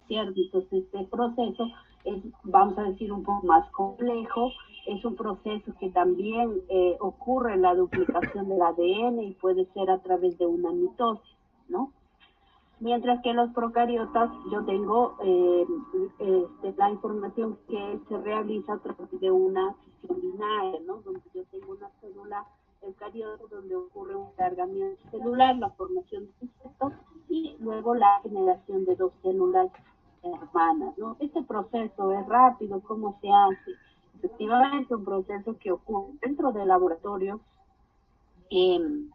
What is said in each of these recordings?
¿cierto? Entonces este proceso es, vamos a decir, un poco más complejo, es un proceso que también ocurre en la duplicación del ADN y puede ser a través de una mitosis, ¿no? Mientras que en los procariotas yo tengo la información que se realiza a través de una fisión binaria, ¿no? Donde yo tengo una célula eucariota donde ocurre un cargamiento celular, la formación de un feto y luego la generación de dos células hermanas, ¿no? Este proceso es rápido, ¿cómo se hace? Efectivamente, un proceso que ocurre dentro del laboratorio. Eh,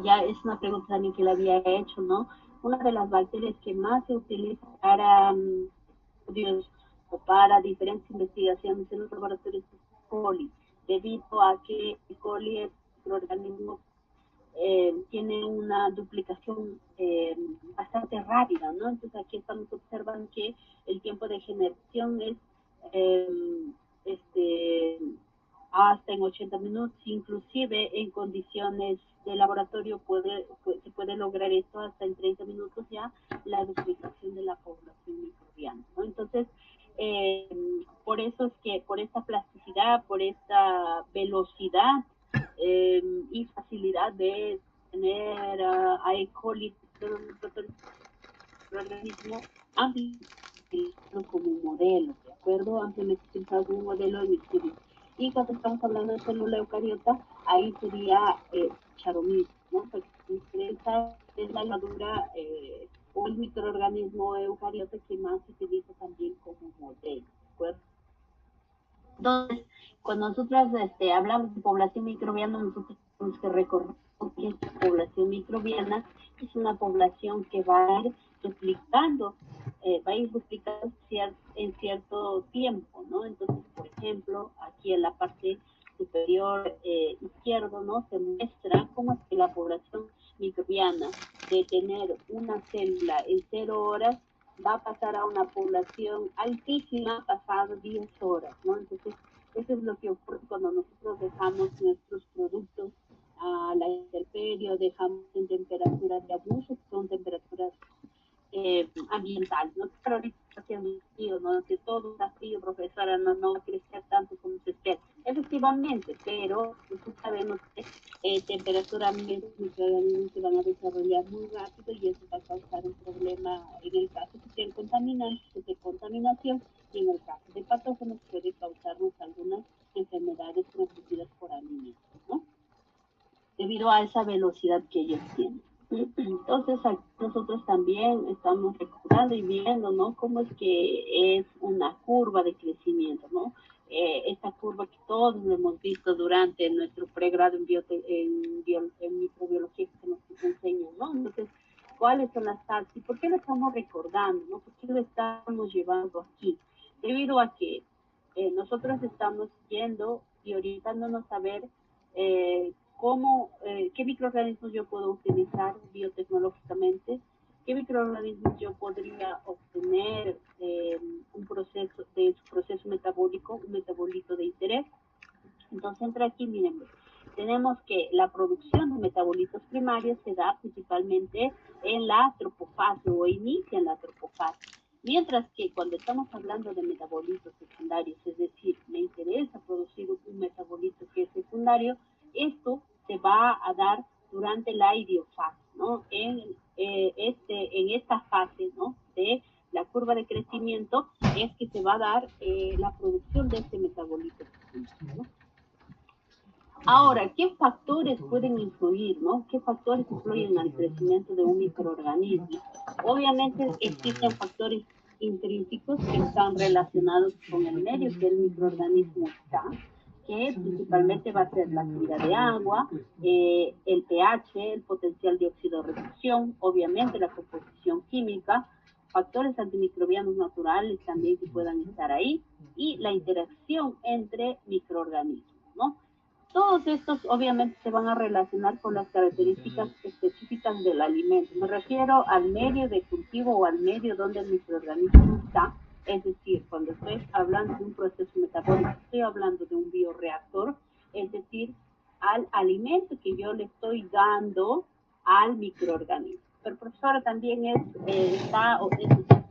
ya es una pregunta también que le había hecho, ¿no? Una de las bacterias que más se utiliza para estudios o para diferentes investigaciones en los laboratorios es E. coli, debido a que E. coli es un microorganismo tiene una duplicación bastante rápida, ¿no? Entonces aquí estamos observando que el tiempo de generación es eh, este, hasta en 80 minutos, inclusive en condiciones de laboratorio se puede lograr esto hasta en 30 minutos ya, la duplicación de la población microbiana, ¿no? Entonces, eh, por eso es que, por esta plasticidad, por esta velocidad y facilidad de tener a E. coli organismo ampliamente como un modelo, ¿de acuerdo? Ampliamente utilizado como un modelo de estudio. Y cuando estamos hablando de célula eucariota, ahí sería Charomys, ¿no? Porque se diferencia es la levadura o el microorganismo eucariota que más se utiliza también como modelo, ¿de acuerdo? Entonces, cuando nosotros hablamos de población microbiana, nosotros tenemos que recordar que esta población microbiana es una población que va a ir duplicando, en cierto tiempo, ¿no? Entonces, por ejemplo, aquí en la parte superior izquierdo, ¿no? Se muestra cómo es que la población microbiana de tener una célula en 0 horas va a pasar a una población altísima pasado 10 horas, ¿no? Entonces, eso es lo que ocurre cuando nosotros dejamos nuestros productos a la intemperie, dejamos en temperaturas de abuso, que son temperaturas ambientales, ¿no? Pero ahorita está haciendo frío, ¿no? Que todo está frío, profesora, no va a crecer tanto como se espera. Efectivamente, pero nosotros sabemos que temperatura ambiente microorganismos se van a desarrollar muy rápido y eso va a causar un problema en el caso que sean contaminantes de contaminación y en el caso de patógenos puede causarnos algunas enfermedades transmitidas por alimentos, ¿no? Debido a esa velocidad que ellos tienen. Entonces, aquí nosotros también estamos recordando y viendo, ¿no? Cómo es que es una curva de crecimiento, ¿no? Esta curva que todos hemos visto durante nuestro pregrado en microbiología que se nos enseña, ¿no? Entonces, ¿cuáles son las fases? ¿Y por qué lo estamos recordando, no? ¿Por qué lo estamos llevando aquí? Debido a que nosotros estamos yendo y orientándonos a ver qué microorganismos yo puedo utilizar biotecnológicamente, qué microorganismos yo podría obtener un proceso de su proceso metabólico, un metabolito de interés. Entonces entre aquí, miren, tenemos que la producción de metabolitos primarios se da principalmente en la tropofase o inicia en la tropofase. Mientras que cuando estamos hablando de metabolitos secundarios, es decir, me interesa producir un metabolito que es secundario, esto se va a dar durante la idiofase, ¿no? En esta fase, ¿no? De la curva de crecimiento es que se va a dar la producción de este metabolito secundario, ¿no? Ahora, ¿qué factores pueden influir, no? ¿Qué factores influyen al crecimiento de un microorganismo? Obviamente existen factores intrínsecos que están relacionados con el medio que el microorganismo está, que principalmente va a ser la cantidad de agua, el pH, el potencial de oxidorreducción, obviamente la composición química, factores antimicrobianos naturales también que puedan estar ahí, y la interacción entre microorganismos, ¿no? Todos estos obviamente se van a relacionar con las características específicas del alimento. Me refiero al medio de cultivo o al medio donde el microorganismo está. Es decir, cuando estoy hablando de un proceso metabólico, estoy hablando de un bioreactor, es decir, al alimento que yo le estoy dando al microorganismo. Pero profesora, también es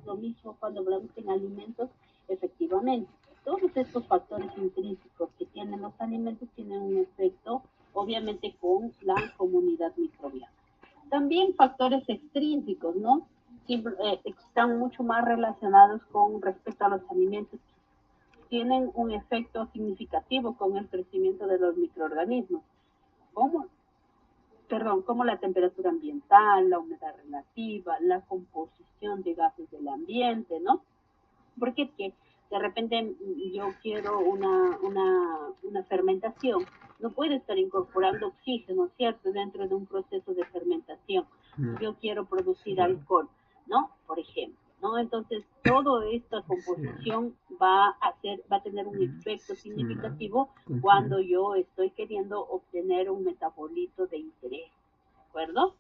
lo mismo dicho, cuando hablamos en alimentos, efectivamente, todos estos factores intrínsecos que tienen los alimentos tienen un efecto, obviamente, con la comunidad microbiana. También factores extrínsecos, ¿no? Están mucho más relacionados con respecto a los alimentos, tienen un efecto significativo con el crecimiento de los microorganismos, como, como la temperatura ambiental, la humedad relativa, la composición de gases del ambiente, ¿no? Porque es que de repente yo quiero una fermentación, no puedo estar incorporando oxígeno, ¿cierto?, dentro de un proceso de fermentación. Yo quiero producir alcohol, ¿no? Por ejemplo, ¿no? Entonces, toda esta composición va a tener un efecto significativo cuando yo estoy queriendo obtener un metabolito de interés, ¿de acuerdo?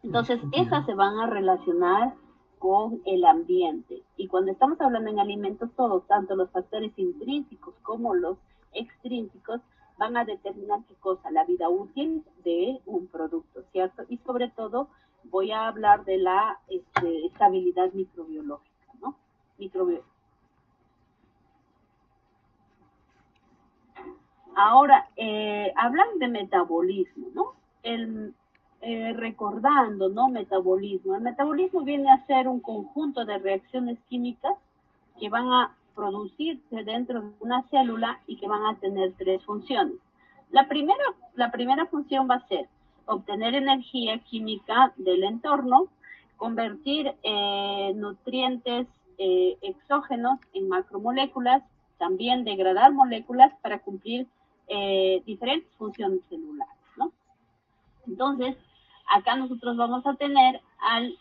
Entonces, esas se van a relacionar con el ambiente. Y cuando estamos hablando en alimentos, todos, tanto los factores intrínsecos como los extrínsecos, van a determinar qué cosa, la vida útil de un producto, ¿cierto? Y sobre todo, voy a hablar de la estabilidad microbiológica, ¿no? Ahora, hablan de metabolismo, ¿no? Recordando, ¿no? Metabolismo. El metabolismo viene a ser un conjunto de reacciones químicas que van a producirse dentro de una célula y que van a tener tres funciones. La primera función va a ser obtener energía química del entorno, convertir nutrientes exógenos en macromoléculas, también degradar moléculas para cumplir diferentes funciones celulares, ¿no? Entonces, acá nosotros vamos a tener al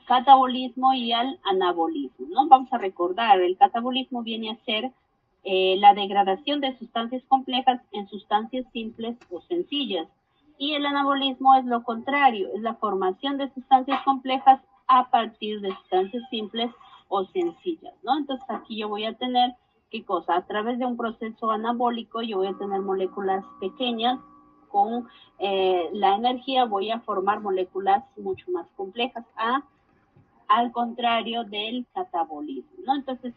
catabolismo y al anabolismo, ¿no? Vamos a recordar, el catabolismo viene a ser la degradación de sustancias complejas en sustancias simples o sencillas. Y el anabolismo es lo contrario, es la formación de sustancias complejas a partir de sustancias simples o sencillas, ¿no? Entonces aquí yo voy a tener, ¿qué cosa? A través de un proceso anabólico yo voy a tener moléculas pequeñas, con la energía voy a formar moléculas mucho más complejas, al contrario del catabolismo, ¿no? Entonces,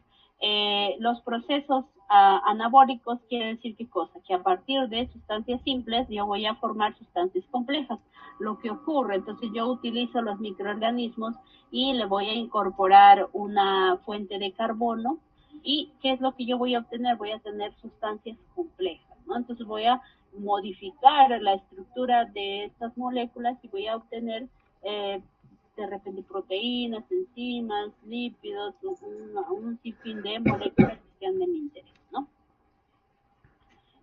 los procesos anabólicos quiere decir qué cosa, que a partir de sustancias simples yo voy a formar sustancias complejas. Lo que ocurre, entonces yo utilizo los microorganismos y le voy a incorporar una fuente de carbono, y ¿qué es lo que yo voy a obtener? Voy a tener sustancias complejas, ¿no? Entonces voy a modificar la estructura de estas moléculas y voy a obtener de repente proteínas, enzimas, lípidos, un sinfín de moléculas que sean de mi interés, ¿no?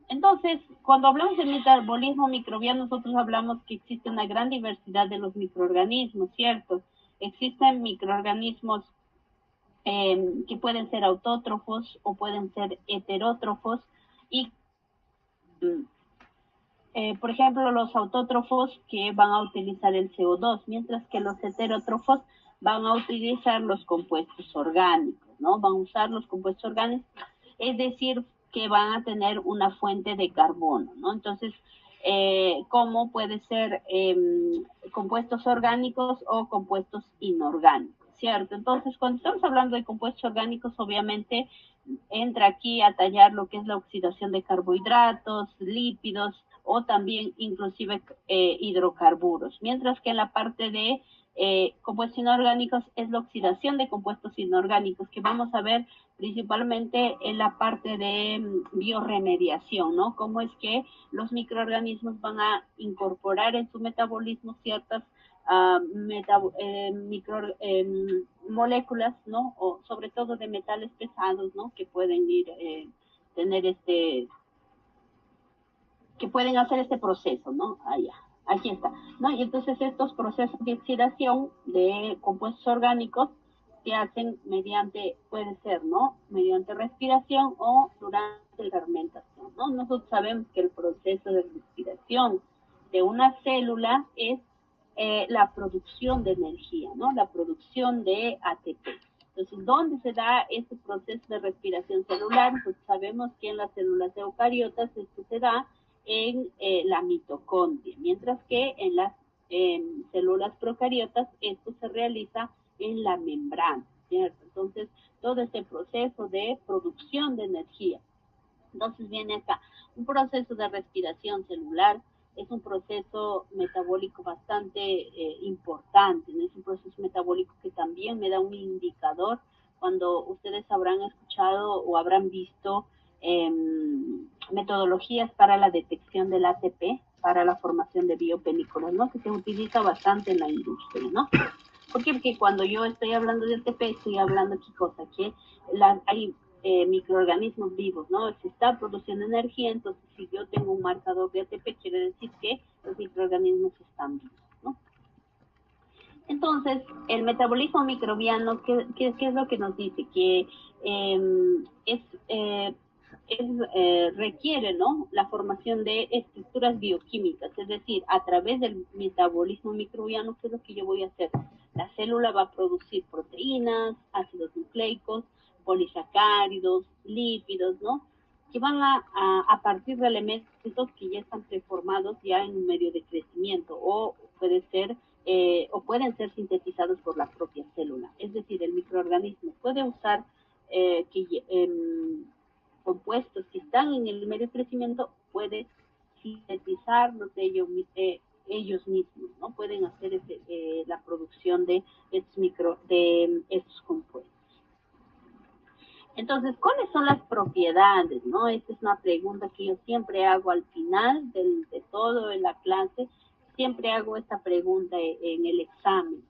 Entonces, cuando hablamos de metabolismo microbiano, nosotros hablamos que existe una gran diversidad de los microorganismos, ¿cierto? Existen microorganismos que pueden ser autótrofos o pueden ser heterótrofos y por ejemplo, los autótrofos que van a utilizar el CO2, mientras que los heterótrofos van a utilizar los compuestos orgánicos, ¿no? Van a usar los compuestos orgánicos, es decir, que van a tener una fuente de carbono, ¿no? Entonces, ¿cómo puede ser compuestos orgánicos o compuestos inorgánicos, ¿cierto? Entonces, cuando estamos hablando de compuestos orgánicos, obviamente entra aquí a tallar lo que es la oxidación de carbohidratos, lípidos, o también inclusive hidrocarburos, mientras que en la parte de compuestos inorgánicos es la oxidación de compuestos inorgánicos, que vamos a ver principalmente en la parte de bioremediación, ¿no? Cómo es que los microorganismos van a incorporar en su metabolismo ciertas moléculas, ¿no? O sobre todo de metales pesados, ¿no? Que pueden ir tener que pueden hacer este proceso, ¿no? Allá, aquí está, ¿no? Y entonces estos procesos de oxidación de compuestos orgánicos se hacen mediante, puede ser, ¿no? Mediante respiración o durante la fermentación, ¿no? Nosotros sabemos que el proceso de respiración de una célula es la producción de energía, ¿no? La producción de ATP. Entonces, ¿dónde se da este proceso de respiración celular? Pues sabemos que en las células eucariotas esto se da en la mitocondria, mientras que en las células procariotas esto se realiza en la membrana, ¿cierto? Entonces, todo este proceso de producción de energía. Entonces viene acá un proceso de respiración celular, es un proceso metabólico bastante importante, ¿no? Es un proceso metabólico que también me da un indicador cuando ustedes habrán escuchado o habrán visto eh, metodologías para la detección del ATP, para la formación de biopelículas, ¿no? Que se utiliza bastante en la industria, ¿no? ¿Por qué? Porque cuando yo estoy hablando de ATP, estoy hablando, ¿qué cosa? Que hay microorganismos vivos, ¿no? Se está produciendo energía, entonces si yo tengo un marcador de ATP, quiere decir que los microorganismos están vivos, ¿no? Entonces, el metabolismo microbiano, ¿qué es lo que nos dice? Que eh, es, eh, requiere, ¿no?, la formación de estructuras bioquímicas, es decir, a través del metabolismo microbiano, ¿qué es lo que yo voy a hacer? La célula va a producir proteínas, ácidos nucleicos, polisacáridos, lípidos, ¿no?, que van a partir de elementos que ya están preformados ya en un medio de crecimiento, o puede ser o pueden ser sintetizados por la propia célula. Es decir, el microorganismo puede usar compuestos que están en el medio de crecimiento, puede sintetizarlos ellos mismos, ¿no? Pueden hacer la producción de estos compuestos. Entonces, ¿cuáles son las propiedades, no? Esta es una pregunta que yo siempre hago al final de todo en la clase. Siempre hago esta pregunta en el examen.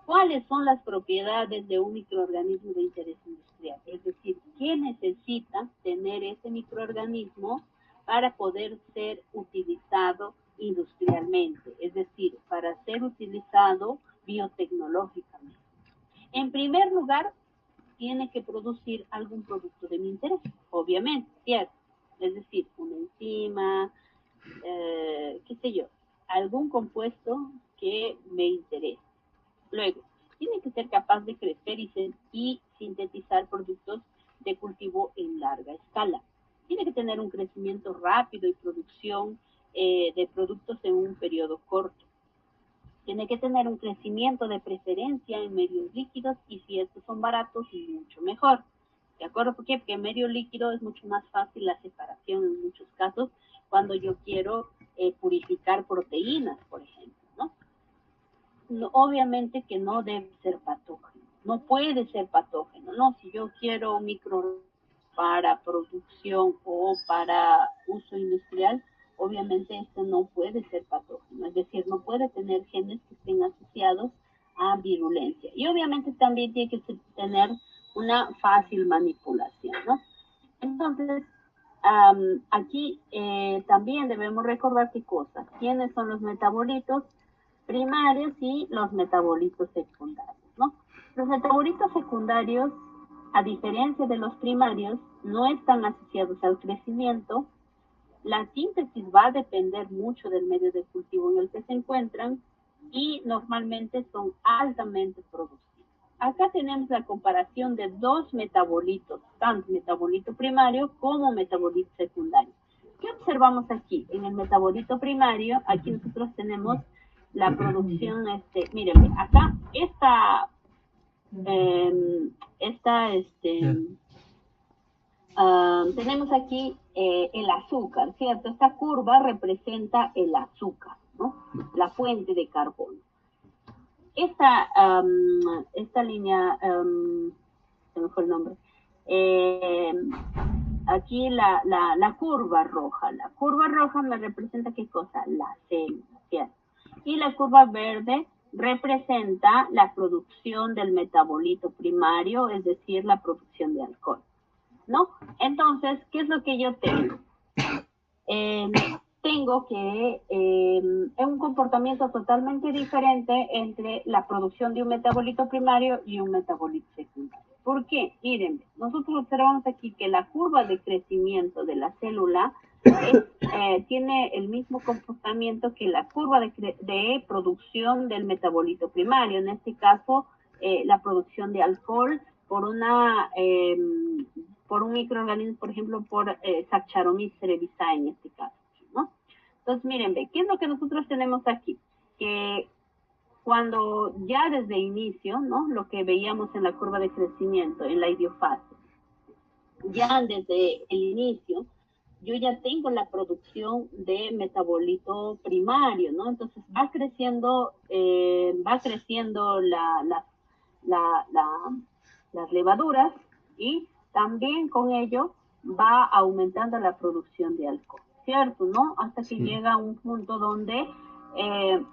¿Cuáles son las propiedades de un microorganismo de interés industrial? Es decir, ¿qué necesita tener ese microorganismo para poder ser utilizado industrialmente? Es decir, para ser utilizado biotecnológicamente. En primer lugar, tiene que producir algún producto de mi interés, obviamente, ¿cierto? Es decir, una enzima, qué sé yo, algún compuesto que me interese. Luego, tiene que ser capaz de crecer y sintetizar productos de cultivo en larga escala. Tiene que tener un crecimiento rápido y producción de productos en un periodo corto. Tiene que tener un crecimiento de preferencia en medios líquidos y si estos son baratos, mucho mejor. ¿De acuerdo? ¿Por qué? Porque en medio líquido es mucho más fácil la separación en muchos casos cuando yo quiero purificar proteínas, por ejemplo, ¿no? No, obviamente que no debe ser patógeno, no puede ser patógeno, ¿no? Si yo quiero un micro para producción o para uso industrial, obviamente esto no puede ser patógeno, es decir, no puede tener genes que estén asociados a virulencia. Y obviamente también tiene que tener una fácil manipulación, ¿no? Entonces, aquí también debemos recordar qué cosas, quiénes son los metabolitos primarios y los metabolitos secundarios, ¿no? Los metabolitos secundarios, a diferencia de los primarios, no están asociados al crecimiento. La síntesis va a depender mucho del medio de cultivo en el que se encuentran y normalmente son altamente producidos. Acá tenemos la comparación de dos metabolitos, tanto metabolito primario como metabolito secundario. ¿Qué observamos aquí? En el metabolito primario, aquí nosotros tenemos la producción, mírenme, acá tenemos aquí el azúcar, ¿cierto? Esta curva representa el azúcar, ¿no? La fuente de carbono. Esta línea, se me fue el nombre, aquí la curva roja. La curva roja me representa ¿qué cosa? La célula, ¿cierto? Y la curva verde representa la producción del metabolito primario, es decir, la producción de alcohol, ¿no? Entonces, ¿qué es lo que yo tengo? Tengo que un comportamiento totalmente diferente entre la producción de un metabolito primario y un metabolito secundario. ¿Por qué? Miren, nosotros observamos aquí que la curva de crecimiento de la célula tiene el mismo comportamiento que la curva de producción del metabolito primario, en este caso la producción de alcohol por por un microorganismo, por ejemplo, por Saccharomyces cerevisiae en este caso, ¿no? Entonces, miren, ¿qué es lo que nosotros tenemos aquí? Que cuando ya desde inicio, ¿no? Lo que veíamos en la curva de crecimiento, en la idiofase, ya desde el inicio, yo ya tengo la producción de metabolito primario, ¿no? Entonces va creciendo las levaduras y también con ello va aumentando la producción de alcohol, ¿cierto? ¿No? Hasta que llega a un punto donde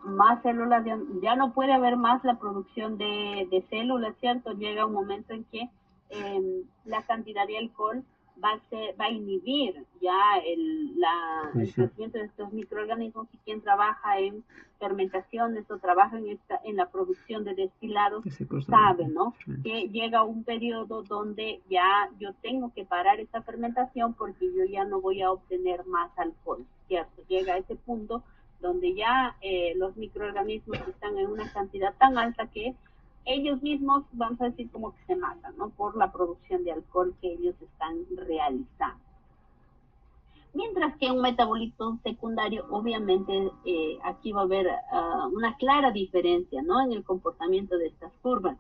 más células, ya no puede haber más la producción de células, ¿cierto? Llega un momento en que la cantidad de alcohol va a inhibir ya el crecimiento de estos microorganismos, y quien trabaja en fermentaciones o trabaja en la producción de destilados sabe, ¿no? Que llega un periodo donde ya yo tengo que parar esta fermentación porque yo ya no voy a obtener más alcohol, ¿cierto? Llega a ese punto donde ya los microorganismos están en una cantidad tan alta que ellos mismos, vamos a decir, como que se matan, ¿no? Por la producción de alcohol que ellos están realizando. Mientras que un metabolito secundario, obviamente, aquí va a haber una clara diferencia, ¿no? En el comportamiento de estas curvas.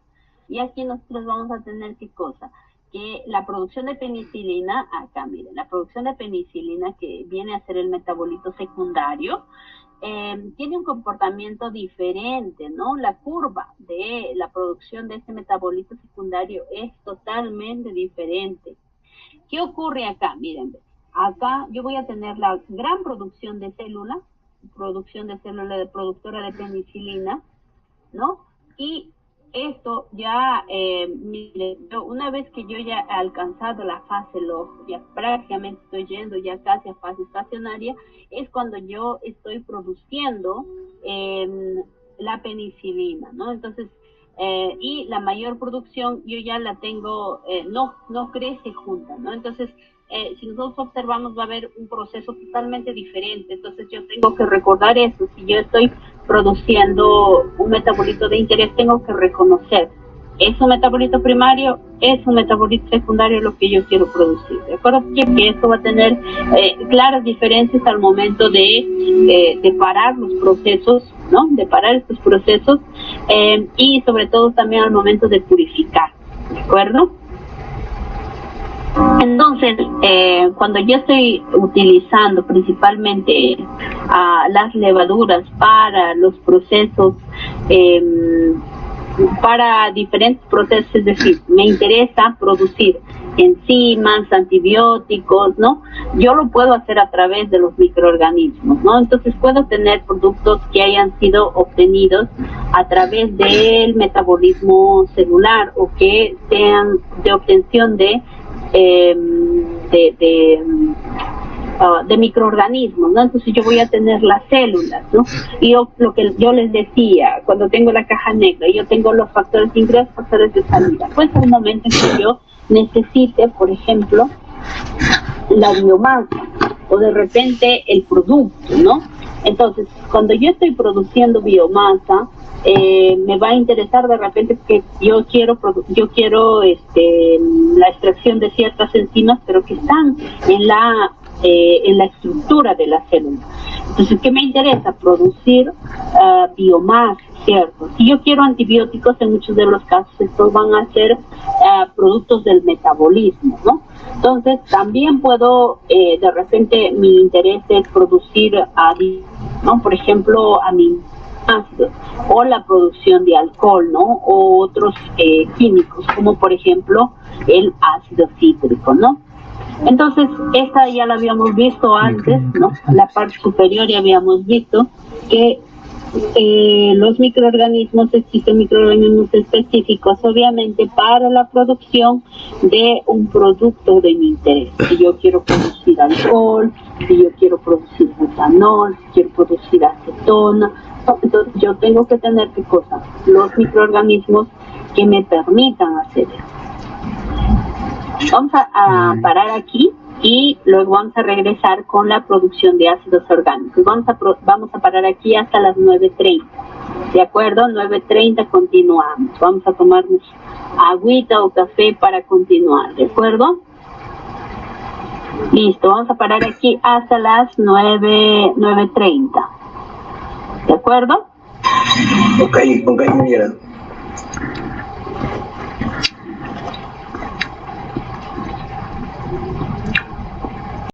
Y aquí nosotros vamos a tener, ¿qué cosa? Que la producción de penicilina, acá miren, la producción de penicilina, que viene a ser el metabolito secundario, tiene un comportamiento diferente, ¿no? La curva de la producción de este metabolito secundario es totalmente diferente. ¿Qué ocurre acá? Miren, acá yo voy a tener la gran producción de célula productora de penicilina, ¿no? Y esto ya, una vez que yo ya he alcanzado la fase log, ya prácticamente estoy yendo ya casi a fase estacionaria, es cuando yo estoy produciendo la penicilina, ¿no? Entonces, y la mayor producción yo ya la tengo, no crece junta, ¿no? Entonces, si nosotros observamos, va a haber un proceso totalmente diferente. Entonces yo tengo que recordar eso. Si yo estoy produciendo un metabolito de interés, tengo que reconocer, ¿es un metabolito primario? ¿Es un metabolito secundario lo que yo quiero producir? ¿De acuerdo? Que esto va a tener claras diferencias al momento de parar los procesos, ¿no? De parar estos procesos y sobre todo también al momento de purificar, ¿de acuerdo? Entonces, cuando yo estoy utilizando principalmente las levaduras para los procesos, para diferentes procesos, es decir, me interesa producir enzimas, antibióticos, ¿no? Yo lo puedo hacer a través de los microorganismos, ¿no? Entonces puedo tener productos que hayan sido obtenidos a través del metabolismo celular o que sean de obtención de microorganismos, ¿no? Entonces yo voy a tener las células, ¿no? Y lo que yo les decía, cuando tengo la caja negra, yo tengo los factores de ingreso, factores de salida. Pues en un momento en que yo necesite, por ejemplo, la biomasa o de repente el producto, ¿no? Entonces, cuando yo estoy produciendo biomasa, me va a interesar de repente que yo quiero la extracción de ciertas enzimas, pero que están en la estructura de la célula. Entonces, ¿qué me interesa? Producir biomasa, ¿cierto? Si yo quiero antibióticos, en muchos de los casos estos van a ser productos del metabolismo, ¿no? Entonces, también puedo, de repente, mi interés es producir, ¿no? Por ejemplo, aminoácidos o la producción de alcohol, ¿no? O otros químicos, como por ejemplo el ácido cítrico, ¿no? Entonces, esta ya la habíamos visto antes, ¿no? La parte superior ya habíamos visto que existen microorganismos específicos, obviamente, para la producción de un producto de mi interés. Si yo quiero producir alcohol, si yo quiero producir butanol, si quiero producir acetona, entonces yo tengo que tener, ¿qué cosa? Los microorganismos que me permitan hacer eso. Vamos a parar aquí y luego vamos a regresar con la producción de ácidos orgánicos. Vamos a parar aquí hasta las 9:30. ¿De acuerdo? 9:30 continuamos. Vamos a tomarnos agüita o café para continuar. ¿De acuerdo? Listo, vamos a parar aquí hasta las 9:30. ¿De acuerdo? Ok, ok, Juliana.